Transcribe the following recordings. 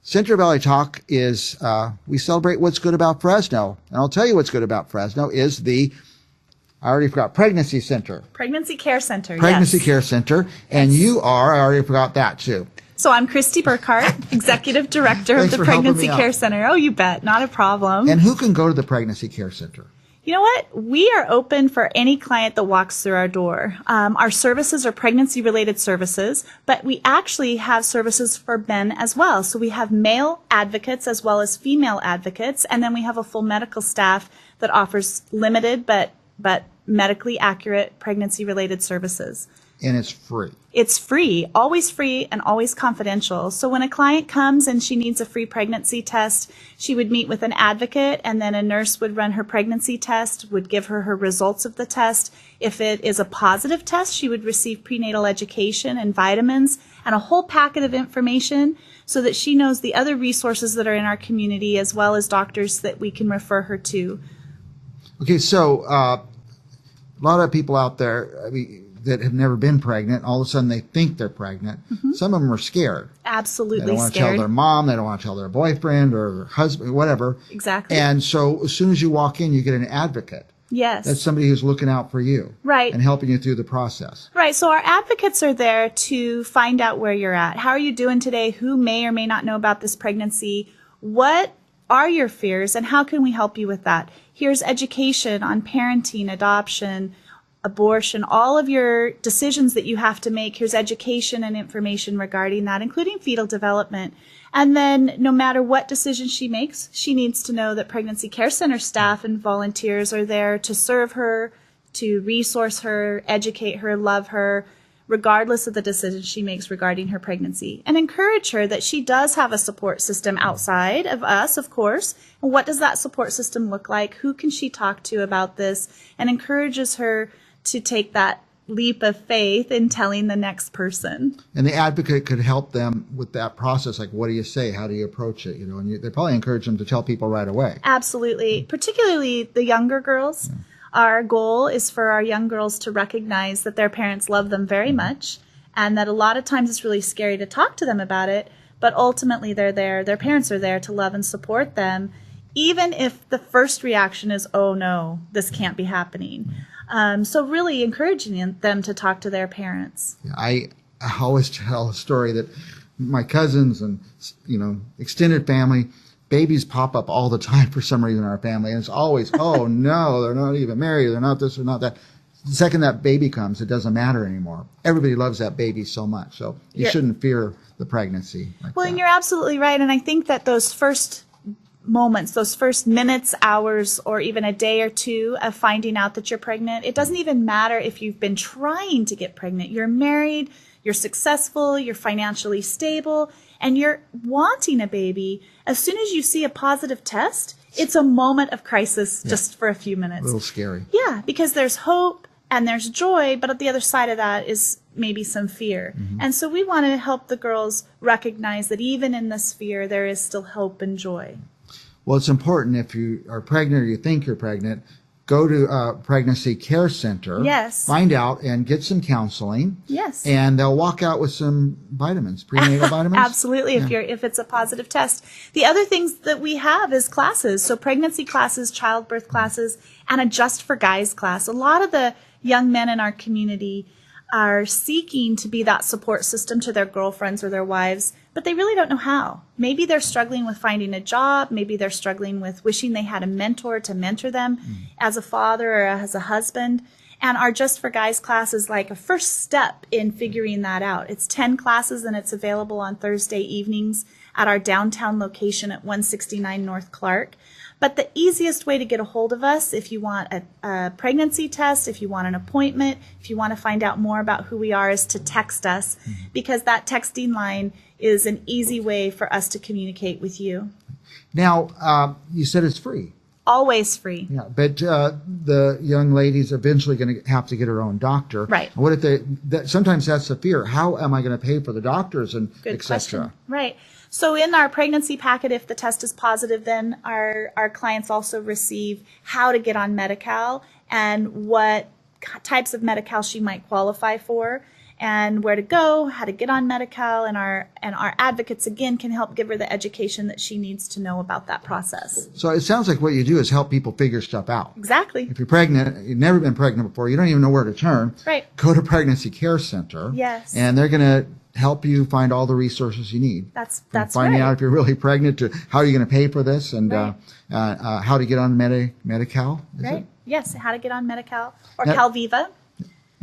Central Valley Talk is, we celebrate what's good about Fresno. And I'll tell you what's good about Fresno is I already forgot, Pregnancy Center. Pregnancy Care Center, Pregnancy yes. Care Center. And you are, I already forgot that too. So I'm Kristi Burkhart, Executive Director of the Pregnancy Care Center. Oh, you bet. Not a problem. And who can go to the Pregnancy Care Center? You know what? We are open for any client that walks through our door. Our services are pregnancy-related services, but we actually have services for men as well. So we have male advocates as well as female advocates, and then we have a full medical staff that offers limited but medically accurate pregnancy-related services. And it's free. It's free, and always confidential. So when a client comes and she needs a free pregnancy test, she would meet with an advocate, and then a nurse would run her pregnancy test, would give her results of the test. If it is a positive test, she would receive prenatal education and vitamins and a whole packet of information so that she knows the other resources that are in our community as well as doctors that we can refer her to. Okay, so a lot of people out there, that have never been pregnant, all of a sudden they think they're pregnant. Mm-hmm. Some of them are scared. Absolutely scared. They don't want to tell their mom, they don't want to tell their boyfriend or their husband, whatever. Exactly. And so as soon as you walk in, you get an advocate. Yes. That's somebody who's looking out for you. Right. And helping you through the process. Right. So our advocates are there to find out where you're at. How are you doing today? Who may or may not know about this pregnancy? What are your fears and how can we help you with that? Here's education on parenting, adoption, abortion, all of your decisions that you have to make. Here's education and information regarding that, including fetal development. And then no matter what decision she makes, she needs to know that Pregnancy Care Center staff and volunteers are there to serve her, to resource her, educate her, love her, regardless of the decision she makes regarding her pregnancy, and encourage her that she does have a support system outside of us, of course. And what does that support system look like? Who can she talk to about this? And encourages her to take that leap of faith in telling the next person. And the advocate could help them with that process. Like, what do you say? How do you approach it? And they probably encourage them to tell people right away. Absolutely. Particularly the younger girls. Yeah. Our goal is for our young girls to recognize that their parents love them very much, and that a lot of times it's really scary to talk to them about it, but ultimately they're there. Their parents are there to love and support them, even if the first reaction is, oh no, this can't be happening. So really encouraging them to talk to their parents. Yeah, I always tell a story that my cousins and, extended family, babies pop up all the time for some reason in our family. And it's always, oh no, they're not even married. They're not this or not that. The second that baby comes, it doesn't matter anymore. Everybody loves that baby so much. So you shouldn't fear the pregnancy. And you're absolutely right. And I think that those first moments, those first minutes, hours, or even a day or two of finding out that you're pregnant, it doesn't even matter if you've been trying to get pregnant. You're married, you're successful, you're financially stable, and you're wanting a baby. As soon as you see a positive test, it's a moment of crisis just for a few minutes. A little scary. Yeah, because there's hope and there's joy, but at the other side of that is maybe some fear. Mm-hmm. And so we want to help the girls recognize that even in this fear, there is still hope and joy. Well, it's important if you are pregnant or you think you're pregnant, go to a Pregnancy Care Center. Yes. Find out and get some counseling. Yes. And they'll walk out with some vitamins, prenatal vitamins. Absolutely, if it's a positive test. The other things that we have is classes. So pregnancy classes, childbirth classes, and a Just for Guys class. A lot of the young men in our community are seeking to be that support system to their girlfriends or their wives, but they really don't know how. Maybe they're struggling with finding a job. Maybe they're struggling with wishing they had a mentor to mentor them as a father or as a husband. And our Just for Guys class is like a first step in figuring that out. It's 10 classes, and it's available on Thursday evenings at our downtown location at 169 North Clark. But the easiest way to get a hold of us, if you want a pregnancy test, if you want an appointment, if you want to find out more about who we are, is to text us, because that texting line is an easy way for us to communicate with you. Now, you said it's free. Always free. Yeah, but the young lady's eventually going to have to get her own doctor. Right. What if sometimes that's the fear. How am I going to pay for the doctors and et cetera? Right. So in our pregnancy packet, if the test is positive, then our clients also receive how to get on Medi-Cal and what types of Medi-Cal she might qualify for. and where to go, how to get on Medi-Cal, and our advocates again can help give her the education that she needs to know about that process. So it sounds like what you do is help people figure stuff out. Exactly. If you're pregnant, you've never been pregnant before, you don't even know where to turn. Right. Go to Pregnancy Care Center. Yes. And they're going to help you find all the resources you need. That's finding right. out if you're really pregnant, to how are you going to pay for this, and Right. How to get on Medi-Cal. Is Right. it? Yes. How to get on Medi-Cal or Now- Calviva.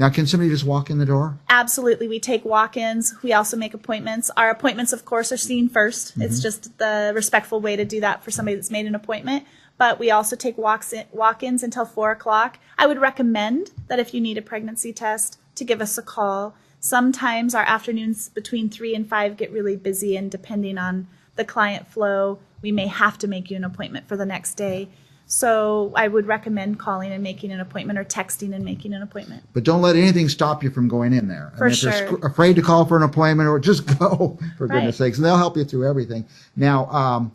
Now, can somebody just walk in the door? Absolutely. We take walk-ins. We also make appointments. Our appointments, of course, are seen first. Mm-hmm. It's just the respectful way to do that for somebody that's made an appointment. But we also take walk-ins until 4 o'clock. I would recommend that if you need a pregnancy test, to give us a call. Sometimes our afternoons between 3 and 5 get really busy, and depending on the client flow, we may have to make you an appointment for the next day. So I would recommend calling and making an appointment, or texting and making an appointment. But don't let anything stop you from going in there. For if you're sure. afraid to call for an appointment, or just go, for Right. goodness sakes. And they'll help you through everything. Now,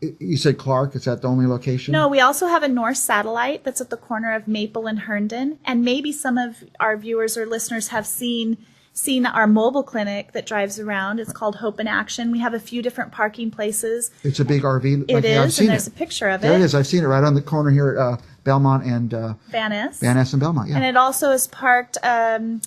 you said Clark. Is that the only location? No, we also have a North Satellite that's at the corner of Maple and Herndon. And maybe some of our viewers or listeners have seen our mobile clinic that drives around. It's called Hope in Action. We have a few different parking places. It's a big RV. It I've is, seen and there's it. a picture of There it it. is. I've seen it right on the corner here at Belmont and Van Ness. Van Ness and Belmont. Yeah. And it also is parked on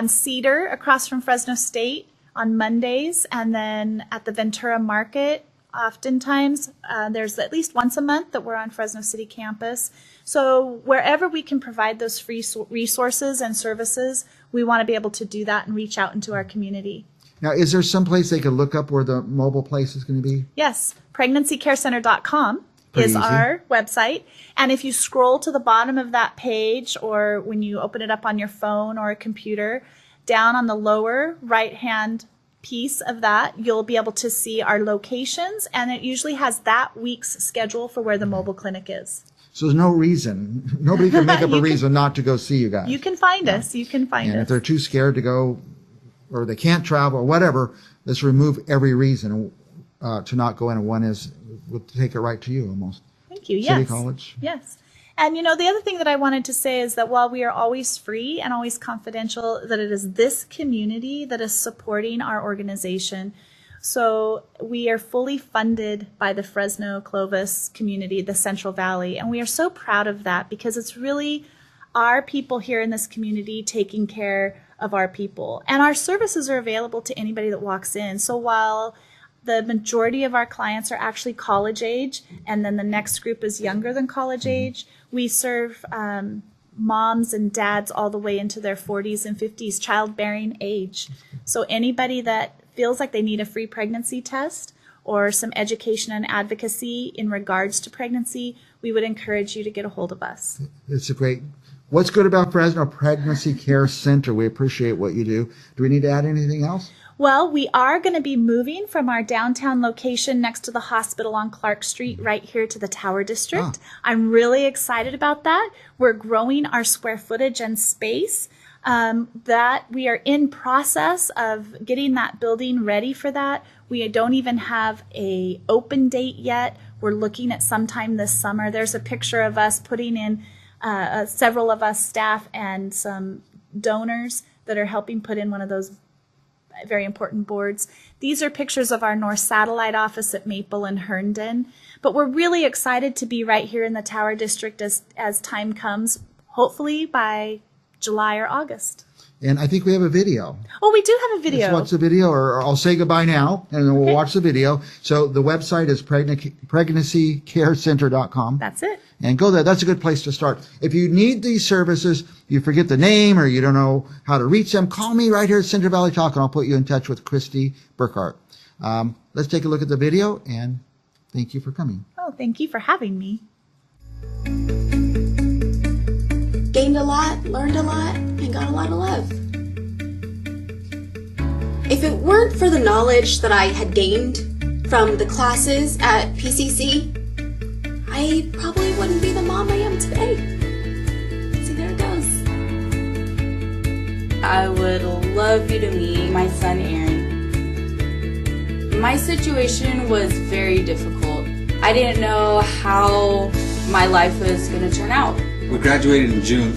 Cedar across from Fresno State on Mondays, and then at the Ventura Market. Oftentimes, there's at least once a month that we're on Fresno City campus. So wherever we can provide those free resources and services, we want to be able to do that and reach out into our community. Now, is there some place they could look up where the mobile place is going to be? Yes, pregnancycarecenter.com Pretty is easy. our website. And if you scroll to the bottom of that page, or when you open it up on your phone or a computer, down on the lower right-hand piece of that, you'll be able to see our locations, and it usually has that week's schedule for where the mobile clinic is. So there's no reason. Nobody can make up a reason not to go see you guys. You can find us. You can find And if us. they're too scared to go, or they can't travel, or whatever, let's remove every reason to not go in. And one is, we'll take it right to you almost. Thank you. City Yes. College. Yes. And, the other thing that I wanted to say is that while we are always free and always confidential, that it is this community that is supporting our organization. So we are fully funded by the Fresno Clovis community, the Central Valley, and we are so proud of that, because it's really our people here in this community taking care of our people. And our services are available to anybody that walks in. So while the majority of our clients are actually college age, and then the next group is younger than college age, we serve moms and dads all the way into their 40s and 50s, childbearing age. So anybody that feels like they need a free pregnancy test or some education and advocacy in regards to pregnancy, we would encourage you to get a hold of us. It's a great. What's good about Fresno Pregnancy Care Center? We appreciate what you do. Do we need to add anything else? Well, we are going to be moving from our downtown location next to the hospital on Clark Street right here to the Tower District. I'm really excited about that. We're growing our square footage and space. That we are in process of getting that building ready for that. We don't even have a open date yet. We're looking at sometime this summer. There's a picture of us putting in several of us staff and some donors that are helping put in one of those very important boards. These are pictures of our North Satellite office at Maple and Herndon. But we're really excited to be right here in the Tower District as time comes, hopefully by July or August. And I think we have a video. Oh, we do have a video. Let's watch the video, or I'll say goodbye now, and then we'll watch the video. So the website is pregnancycarecenter.com. That's it. And go there. That's a good place to start. If you need these services, you forget the name, or you don't know how to reach them, call me right here at Central Valley Talk, and I'll put you in touch with Kristi Burkhart. Let's take a look at the video, and thank you for coming. Oh, thank you for having me. Gained a lot, learned a lot, and got a lot of love. If it weren't for the knowledge that I had gained from the classes at PCC, I probably wouldn't be the mom I am today. See, there it goes. I would love you to meet my son, Aaron. My situation was very difficult. I didn't know how my life was going to turn out. We graduated in June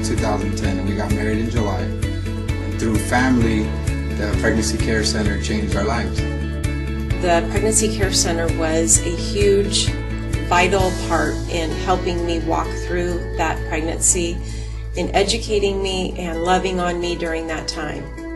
2010, and we got married in July. through family, the Pregnancy Care Center changed our lives. The Pregnancy Care Center was a huge, vital part in helping me walk through that pregnancy, in educating me and loving on me during that time.